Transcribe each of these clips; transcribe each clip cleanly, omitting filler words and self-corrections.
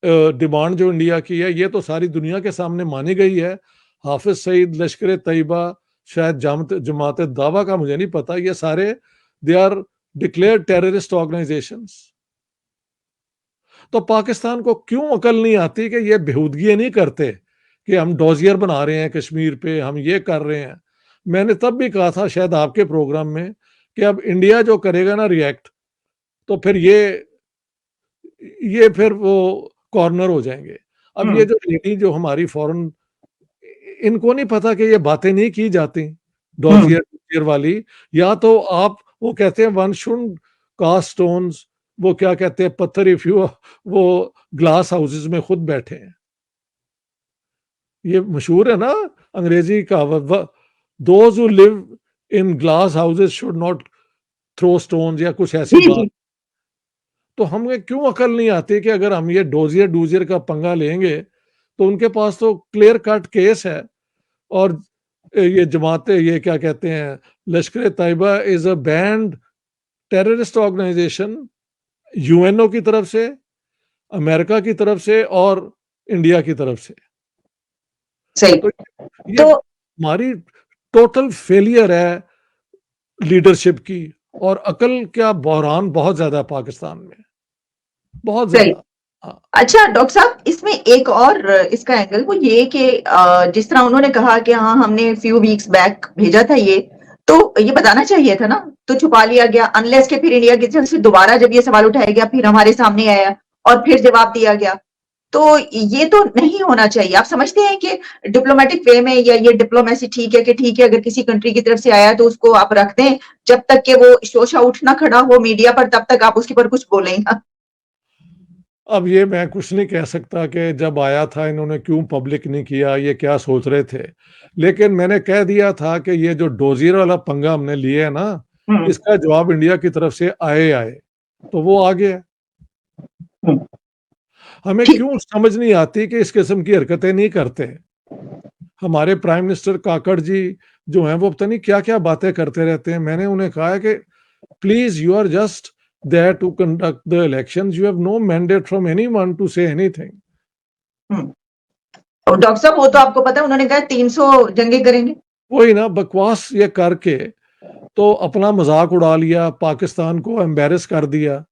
Demand जो India की है, ये तो सारी दुनिया के सामने मानी गई है। हाफिज सईद, लश्कर तैयबा, शायद जमात दावा का मुझे नहीं पता, ये सारे they are declared terrorist organisations. तो पाकिस्तान को क्यों अकल नहीं आती कि ये बेहूदगी नहीं करते कि हम डोजियर बना रहे हैं कश्मीर पे, हम ये कर रहे हैं। मैंने तब भी कहा था शायद आपके प्रोग्राम में कि अब इंडिया जो करेगा ना रिएक्ट, तो फिर ये फिर वो कॉर्नर हो जाएंगे। अब ये जो लेडी जो हमारी फॉरेन, इनको नहीं पता कि ये बातें नहीं की जाती डॉजियर वाली। या तो आप, वो कहते हैं वन शुड कास्ट स्टोन्स, वो क्या कहते हैं, पत्थर इफ यू, वो ग्लास हाउसेस में खुद बैठे हैं। ये मशहूर है ना अंग्रेजी का, those who live in glass houses should not throw stones, या कुछ ऐसी बात। तो हमें क्यों अकल नहीं आती कि अगर हम ये डोजियर डूजियर का पंगा लेंगे तो उनके पास तो क्लियर कट केस है। और ये जमातें, ये क्या कहते हैं, Lashkar Taiba is a banned terrorist organisation, UNO की तरफ से, अमेरिका की तरफ से और इंडिया की तरफ से। सही। तो ये तो हमारी टोटल फेलियर है लीडरशिप की। और अकल क्या बहरान बहुत ज्यादा है पाकिस्तान में, बहुत सही। ज्यादा। हाँ। अच्छा डॉक्टर साहब, इसमें एक और इसका एंगल वो ये कि जिस तरह उन्होंने कहा कि हाँ हमने फ्यू वीक्स बैक भेजा था ये, तो ये बताना चाहिए था ना, तो छुपा लिया गया। अनलेस के फिर इंडिया की तरफ से दोबारा जब ये सवाल उठाया गया फिर हमारे सामने आया और फिर जवाब दिया गया। तो ये तो नहीं होना चाहिए। आप समझते हैं कि डिप्लोमेटिक वे में, या ये डिप्लोमेसी ठीक है कि ठीक है अगर किसी कंट्री की तरफ से आया तो उसको आप रख दें जब तक कि वो शोशा उठना खड़ा हो मीडिया पर, तब तक आप उसके पर कुछ बोलें ना। अब ये मैं कुछ नहीं कह सकता कि जब आया था इन्होंने क्यों पब्लिक नहीं किया, ये क्या सोच रहे थे। लेकिन मैंने कह दिया था कि ये जो डोजियर वाला पंगा हमने लिया है ना, हम्म। इसका जवाब इंडिया की तरफ से आए, तो वो आ गया। हम्म। हमें ठीक। क्यों समझ नहीं आती कि इस किस्म की हरकतें नहीं करते। हमारे प्राइम मिनिस्टर काकड़ जी जो हैं, वो पता नहीं क्या क्या बातें करते रहते हैं। मैंने उन्हें कहा है कि please, you are just there to conduct the elections, you have no mandate from anyone to say anything. और डॉक्टर साहब वो तो आपको पता है उन्होंने कहा 300 जंगे करेंगे। वही ना, बकवास ये करके तो अपना मजाक उड़ा लिया, पाकिस्तान को एम्बेरस कर दिया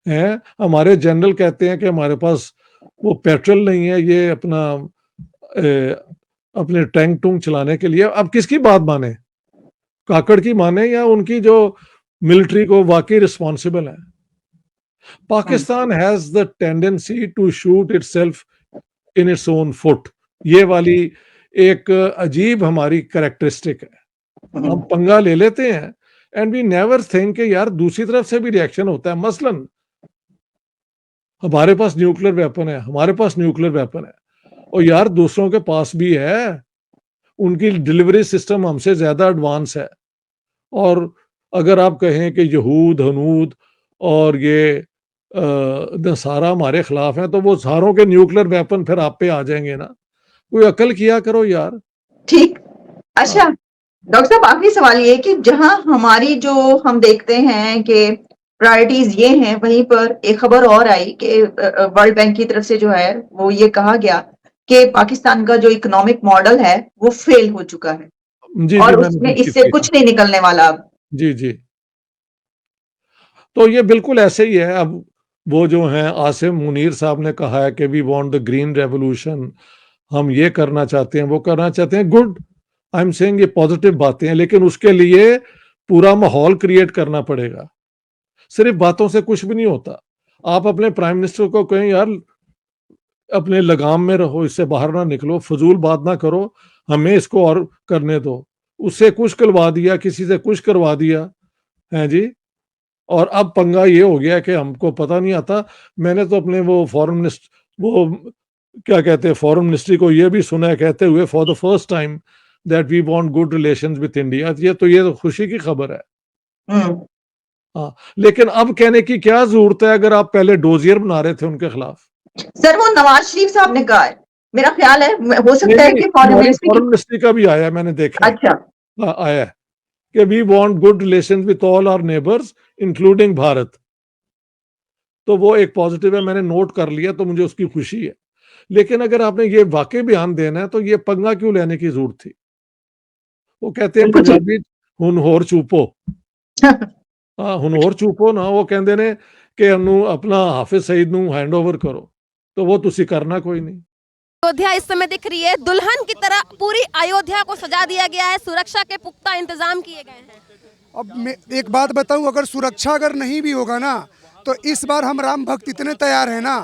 है। हमारे जनरल कहते हैं कि हमारे पास वो पेट्रोल नहीं है, ये अपना अपने टैंक टूंग चलाने के लिए। अब किसकी बात माने, काकड़ की माने या उनकी जो मिलिट्री को वाकई रिस्पॉन्सिबल है। Pakistan has the tendency to shoot itself in its own foot. ये वाली एक अजीब हमारी कैरेक्टरिस्टिक है। हम पंगा ले लेते हैं एंड वी नेवर थिंक कि यार दूसरी तरफ से भी रिएक्शन होता है। मसलन हमारे पास न्यूक्लियर वेपन है, हमारे पास न्यूक्लियर वेपन है, और यार दूसरों के पास भी है। उनकी डिलीवरी सिस्टम हमसे ज्यादा एडवांस है। और अगर आप कहें कि यहूद हनूद और ये नसारा हमारे खिलाफ हैं, तो वो सारों के न्यूक्लियर वेपन फिर आप पे आ जाएंगे ना। कोई अकल किया करो यार। ठीक। अच्छा हाँ। डॉक्टर साहब, आखिरी सवाल ये कि जहां हमारी जो हम देखते हैं कि प्रायोरिटीज ये हैं, वहीं पर एक खबर और आई कि वर्ल्ड बैंक की तरफ से जो है वो ये कहा गया कि पाकिस्तान का जो इकोनॉमिक मॉडल है वो फेल हो चुका है जी जी, और मैंने उसमें देखी इससे थी। हाँ। कुछ नहीं निकलने वाला अब। जी जी, तो ये बिल्कुल ऐसे ही है। अब वो जो हैं आसिम मुनीर साहब ने कहा है कि we want the green revolution, हम ये करना चाहते हैं, वो करना चाहते हैं। गुड, आई एम सेइंग ये पॉजिटिव बातें हैं, लेकिन उसके लिए पूरा माहौल क्रिएट करना पड़ेगा। सिर्फ बातों से कुछ भी नहीं होता। आप अपने प्राइम मिनिस्टर को कहें यार अपने लगाम में रहो, इससे बाहर ना निकलो, फजूल बात ना करो, हमें इसको और करने दो। उससे कुछ करवा दिया, किसी से कुछ करवा दिया है जी। और अब पंगा ये हो गया कि हमको पता नहीं आता। मैंने तो अपने वो फॉरेन मिनिस्टर, वो क्या कहते हैं, फॉरेन मिनिस्ट्री को ये भी सुना है कहते हुए for the first time that we want good relations with India. ये तो खुशी की खबर है। हम्म। हाँ, लेकिन अब कहने की क्या जरूरत है अगर आप पहले डोजियर बना रहे थे उनके खिलाफ। सर वो नवाज शरीफ साहब ने कहा है, मेरा ख्याल है हो नहीं सकता है नहीं, कि फॉरेन हमारी मिनिस्ट्री फॉरेन की। मिनिस्ट्री का भी आया है, मैंने देखा है। अच्छा। हाँ, आया है कि we want good relations with all our neighbours including Bharat. तो वो एक पॉजिटिव है, मैंने नोट कर लिया, तो मुझे उसकी खुशी है। लेकिन अगर आपने ये वाकई बयान देना है तो ये पंगा क्यों लेने की जरूरत थी? वो कहते हैं बिल्कुल ठीक। पंजाबी हुन होर चूपो। हाँ, हुन होर चूपो ना, वो कहते ने कि ਉਹਨੂੰ अपना हाफिज सईद ਨੂੰ हैंडओवर करो, तो वो तुसी करना कोई नहीं। अयोध्या इस समय दिख रही है, दुल्हन की तरह पूरी अयोध्या को सजा दिया गया है, सुरक्षा के पुख्ता इंतजाम किए गए हैं। अब मैं एक बात बताऊं, अगर सुरक्षा अगर नहीं भी होगा ना, तो इस बार हम राम भक्त इतने तैयार हैं ना,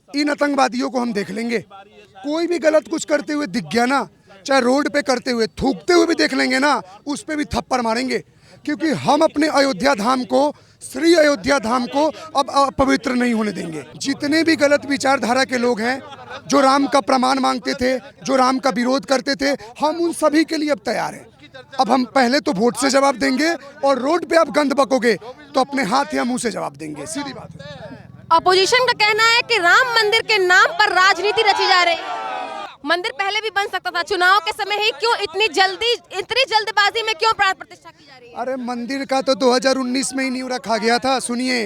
इन आतंकवादियों को हम देख लेंगे। कोई भी गलत कुछ करते हुए दिख गया ना, चाहे रोड पे करते हुए, थूकते हुए भी देख लेंगे ना, उस पे भी थप्पड़ मारेंगे। क्योंकि हम अपने अयोध्या धाम को, श्री अयोध्या धाम को अब अपवित्र नहीं होने देंगे। जितने भी गलत विचारधारा के लोग हैं, जो राम का प्रमाण मांगते थे, जो राम का विरोध करते थे, हम उन सभी के लिए अब तैयार हैं। अब हम पहले तो वोट से जवाब देंगे, और रोड पे आप गंद बकोगे तो अपने हाथ या मुंह से जवाब देंगे, सीधी बात है। अपोजिशन का कहना है कि राम मंदिर के नाम पर राजनीति रची जा रही है। मंदिर पहले भी बन सकता था, चुनाव के समय ही क्यों इतनी जल्दबाजी में क्यों प्राण प्रतिष्ठा की जा रही है? अरे मंदिर का तो 2019 में ही नींव रखा गया था। सुनिए,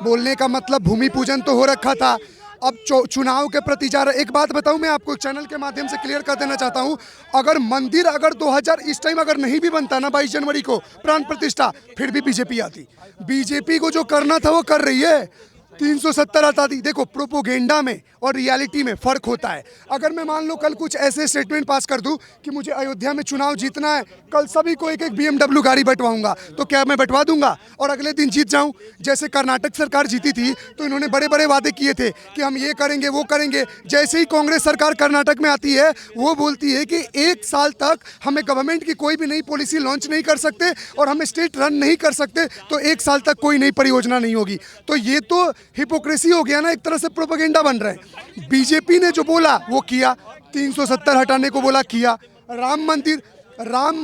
बोलने का मतलब भूमि पूजन तो हो रखा था, अब चुनाव के प्रति जा रहा। एक बात बताऊं, मैं आपको चैनल के माध्यम से क्लियर कर देना चाहता हूं, अगर मंदिर अगर 2000 इस टाइम अगर नहीं भी बनता ना 22 जनवरी को प्राण प्रतिष्ठा, फिर भी बीजेपी आती। बीजेपी को जो करना था वो कर रही है। 370 हटा दी। देखो, प्रोपोगेंडा में और रियलिटी में फर्क होता है। अगर मैं मान लो कल कुछ ऐसे स्टेटमेंट पास कर दूं कि मुझे अयोध्या में चुनाव जीतना है, कल सभी को एक एक BMW गाड़ी बंटवाऊंगा, तो क्या मैं बंटवा दूंगा और अगले दिन जीत जाऊं? जैसे कर्नाटक सरकार जीती थी तो इन्होंने बड़े बड़े वादे किए थे कि हम ये करेंगे वो करेंगे। जैसे ही कांग्रेस सरकार कर्नाटक में आती है, वो बोलती है कि 1 साल तक हमें गवर्नमेंट की कोई भी नई पॉलिसी लॉन्च नहीं कर सकते और हम स्टेट रन नहीं कर सकते, तो 1 साल तक कोई नई परियोजना नहीं होगी। तो ये तो हिपोक्रेसी हो गया ना, एक तरह से प्रोपेगेंडा बन रहा है। बीजेपी ने जो बोला वो किया, 370 हटाने को बोला किया। राम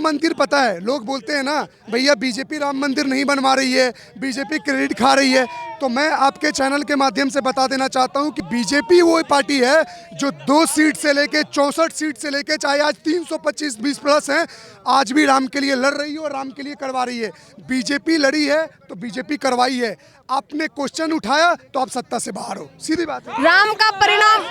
मंदिर पता है, लोग बोलते हैं ना भैया बीजेपी राम मंदिर नहीं बनवा रही है, बीजेपी क्रेडिट खा रही है, तो मैं आपके चैनल के माध्यम से बता देना चाहता हूं कि बीजेपी वो पार्टी है जो 2 सीट से लेके 64 सीट से लेके चाहे आज 325 प्लस हैं, आज भी राम के लिए लड़ रही है और राम के लिए करवा रही है। बीजेपी लड़ी है तो बीजेपी करवाई है। आपने क्वेश्चन उठाया तो आप सत्ता से बाहर हो, सीधी बात है। राम का परिणाम,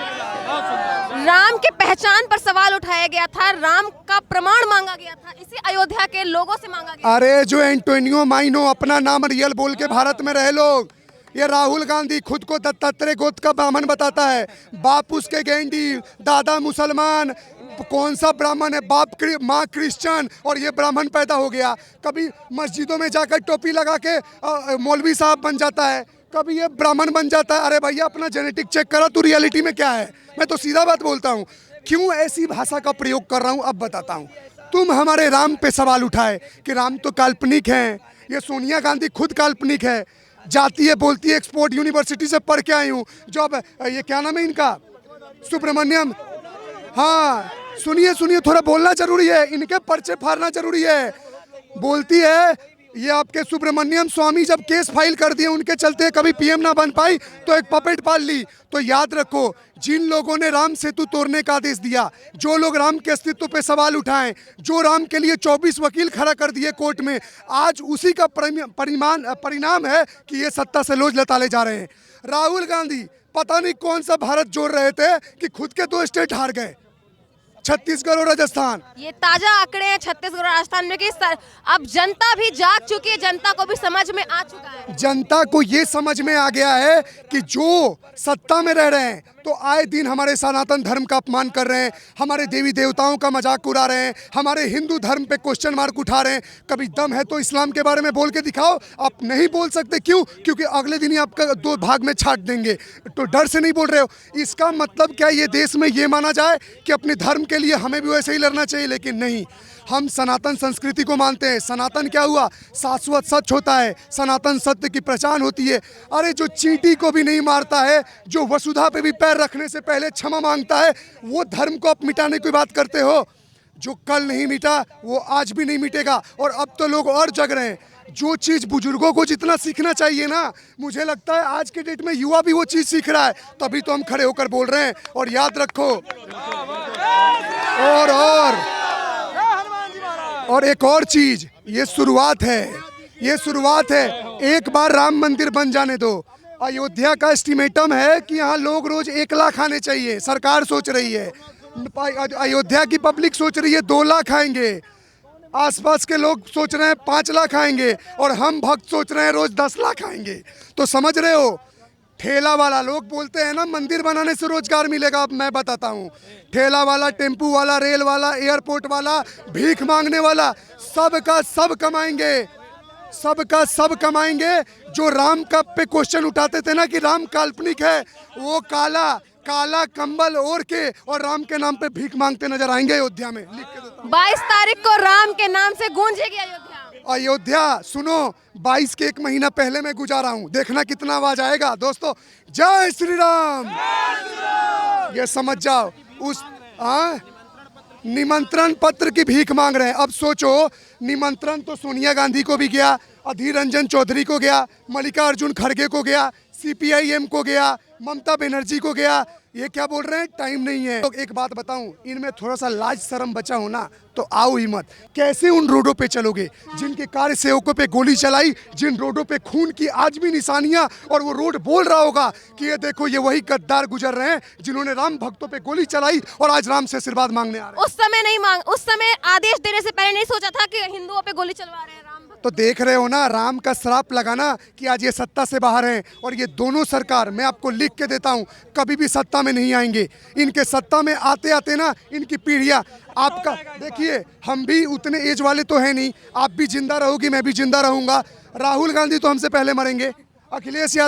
राम के पहचान पर सवाल उठाया गया था, राम का प्रमाण मांगा गया था, इसी अयोध्या के लोगों से मांगा गया। अरे जो एंटोनियो माइनो अपना नाम रियल बोल के भारत में रहे लोग, ये राहुल गांधी खुद को दत्तात्रेय गोत्र का ब्राह्मण बताता है, बाप उसके गेंडी, दादा मुसलमान, कौन सा ब्राह्मण है, बाप माँ क्रिश्चियन, और ये ब्राह्मण पैदा हो गया। कभी मस्जिदों में जाकर टोपी लगा के मौलवी साहब बन जाता है, कभी ये ब्राह्मण बन जाता है। अरे भैया अपना जेनेटिक चेक करा, तू रियलिटी में क्या है। मैं तो सीधा बात बोलता हूँ, क्यों ऐसी भाषा का प्रयोग कर रहा हूँ अब बताता हूँ। तुम हमारे राम पे सवाल उठाए कि राम तो काल्पनिक हैं, ये सोनिया गांधी खुद काल्पनिक है, जाती है बोलती है एक्सपोर्ट यूनिवर्सिटी से पढ़ के आई हूँ, जो अब ये क्या नाम है इनका, सुब्रमण्यम, हाँ सुनिए थोड़ा बोलना जरूरी है, इनके पर्चे फाड़ना जरूरी है। बोलती है ये आपके सुब्रमण्यम स्वामी जब केस फाइल कर दिए, उनके चलते कभी पीएम ना बन पाई तो एक पपेट पाल ली। तो याद रखो, जिन लोगों ने राम सेतु तोड़ने का आदेश दिया, जो लोग राम के अस्तित्व पे सवाल उठाएं, जो राम के लिए 24 वकील खड़ा कर दिए कोर्ट में, आज उसी का परिणाम है कि ये सत्ता से लोज लताले जा रहे हैं। राहुल गांधी पता नहीं कौन सा भारत जोड़ रहे थे कि खुद के 2 स्टेट हार गए, छत्तीसगढ़ और राजस्थान। ये ताजा आंकड़े हैं छत्तीसगढ़ और राजस्थान में कि अब जनता भी जाग चुकी है, जनता को भी समझ में आ चुका है। जनता को ये समझ में आ गया है कि जो सत्ता में रह रहे हैं तो आए दिन हमारे सनातन धर्म का अपमान कर रहे हैं, हमारे देवी देवताओं का मजाक उड़ा रहे हैं, हमारे हिंदू धर्म पे क्वेश्चन मार्क उठा रहे हैं। कभी दम है तो इस्लाम के बारे में बोल के दिखाओ। आप नहीं बोल सकते, क्यों? क्योंकि अगले दिन ही आपका 2 भाग में छाट देंगे, तो डर से नहीं बोल रहे हो। इसका मतलब क्या ये देश में ये माना जाए कि अपने धर्म के लिए हमें भी वैसे ही लड़ना चाहिए? लेकिन नहीं, हम सनातन संस्कृति को मानते हैं। सनातन क्या हुआ? शाश्वत सच होता है, सनातन सत्य की पहचान होती है। अरे जो चींटी को भी नहीं मारता है, जो वसुधा पे भी पैर रखने से पहले क्षमा मांगता है, वो धर्म को आप मिटाने की बात करते हो। जो कल नहीं मिटा वो आज भी नहीं मिटेगा। और अब तो लोग और जग रहे हैं। जो चीज़ बुजुर्गों को जितना सीखना चाहिए ना, मुझे लगता है आज के डेट में युवा भी वो चीज़ सीख रहा है, तभी तो हम खड़े होकर बोल रहे हैं। और याद रखो, और एक और चीज, ये शुरुआत है, ये शुरुआत है। एक बार राम मंदिर बन जाने दो, अयोध्या का एस्टिमेटम है कि यहाँ लोग रोज 1 लाख आने चाहिए, सरकार सोच रही है। अयोध्या की पब्लिक सोच रही है 2 लाख आएंगे, आसपास के लोग सोच रहे हैं 5 लाख आएंगे, और हम भक्त सोच रहे हैं रोज 10 लाख आएंगे। तो समझ रहे हो, ठेला वाला, लोग बोलते हैं ना मंदिर बनाने से रोजगार मिलेगा। अब मैं बताता हूँ, ठेला वाला, टेम्पू वाला, रेल वाला, एयरपोर्ट वाला, भीख मांगने वाला, सबका सब कमाएंगे, सबका सब कमाएंगे। जो राम का पे क्वेश्चन उठाते थे ना कि राम काल्पनिक है, वो काला काला कंबल ओढ़ के और राम के नाम पे भीख मांगते नजर आएंगे अयोध्या में। लिख के देता हूं। 22 तारीख को राम के नाम से गूंजेगी अयोध्या। अयोध्या सुनो, 22 के 1 महीना पहले मैं गुजारा हूं, देखना कितना आवाज आएगा दोस्तों। जय श्री राम, ये समझ जाओ। उस निमंत्रण पत्र की भीख मांग रहे हैं। अब सोचो, निमंत्रण तो सोनिया गांधी को भी गया, अधीर रंजन चौधरी को गया, मल्लिकार्जुन खड़गे को गया, CPIM को गया, ममता बनर्जी को गया। ये क्या बोल रहे हैं, टाइम नहीं है। तो एक बात बताऊं, इनमें थोड़ा सा लाज शर्म बचा हो ना तो आओ ही मत। कैसे उन रोडों पे चलोगे जिनके कार्य सेवकों पे गोली चलाई, जिन रोडों पे खून की आज भी निशानियां, और वो रोड बोल रहा होगा कि ये देखो ये वही गद्दार गुजर रहे हैं जिन्होंने राम भक्तों पे गोली चलाई और आज राम से आशीर्वाद मांगने आ रहे हैं। उस समय आदेश देने से पहले नहीं सोचा था कि हिंदुओं पे गोली चलवा रहे हैं राम भक्त। तो देख रहे हो ना, राम का श्राप लगाना कि आज ये सत्ता से बाहर हैं, और ये दोनों सरकार मैं आपको लिख के देता हूं कभी भी सत्ता में नहीं आएंगे। इनके सत्ता में आते आते ना इनकी पीढ़ियां, आपका देखिए, हम भी उतने एज वाले तो हैं नहीं, आप भी जिंदा रहोगी, मैं भी जिंदा रहूंगा। राहुल गांधी तो हमसे पहले मरेंगे, अखिलेश यादव